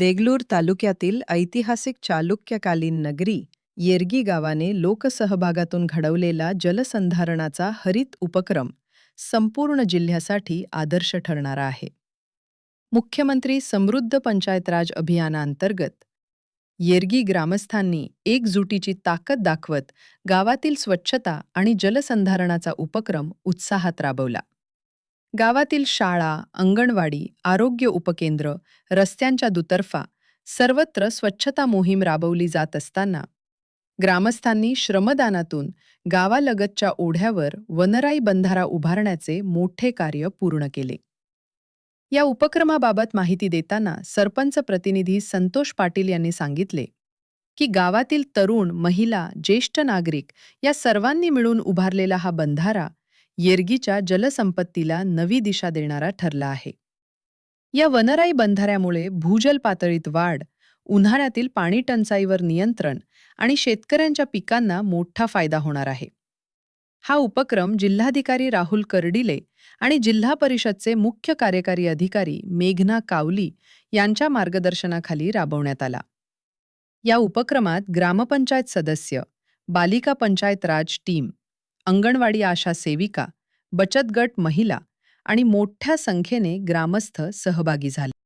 देगलूर तालुक्यातील ऐतिहासिक चालुक्यकालीन नगरी येरगी गावाने लोकसहभागातून घडवलेला जलसंधारणाचा हरित उपक्रम संपूर्ण जिल्ह्यासाठी आदर्श ठरणारा आहे. मुख्यमंत्री समृद्ध पंचायत राज अभियानांतर्गत येरगी ग्रामस्थांनी एकजुटीची ताकद दाखवत गावातील स्वच्छता आणि जलसंधारणाचा उपक्रम उत्साहात राबवला. गावातील शाळा, अंगणवाडी, आरोग्य उपकेंद्र, रस्त्यांच्या दुतर्फा सर्वत्र स्वच्छता मोहीम राबवली जात असताना ग्रामस्थांनी श्रमदानातून गावालगतच्या ओढ्यावर वनराई बंधारा उभारण्याचे मोठे कार्य पूर्ण केले. या उपक्रमाबाबत माहिती देताना सरपंच प्रतिनिधी संतोष पाटील यांनी सांगितले की गावातील तरुण, महिला, ज्येष्ठ नागरिक या सर्वांनी मिळून उभारलेला हा बंधारा येरगीच्या जलसंपत्तीला नवी दिशा देणारा ठरला आहे. या वनराई बंधाऱ्यामुळे भूजल पातळीत वाढ, उन्हाळ्यातील पाणी टंचाईवर नियंत्रण आणि शेतकऱ्यांच्या पिकांना मोठा फायदा होणार आहे. हा उपक्रम जिल्हाधिकारी राहुल कर्डिले आणि जिल्हा परिषदचे मुख्य कार्यकारी अधिकारी मेघना कावली यांच्या मार्गदर्शनाखाली राबवण्यात आला. या उपक्रमात ग्रामपंचायत सदस्य, बालिका पंचायत राज टीम, अंगणवाडी आशा सेविका, बचत गट महिला आणि मोठ्या संख्येने ग्रामस्थ सहभागी झाले.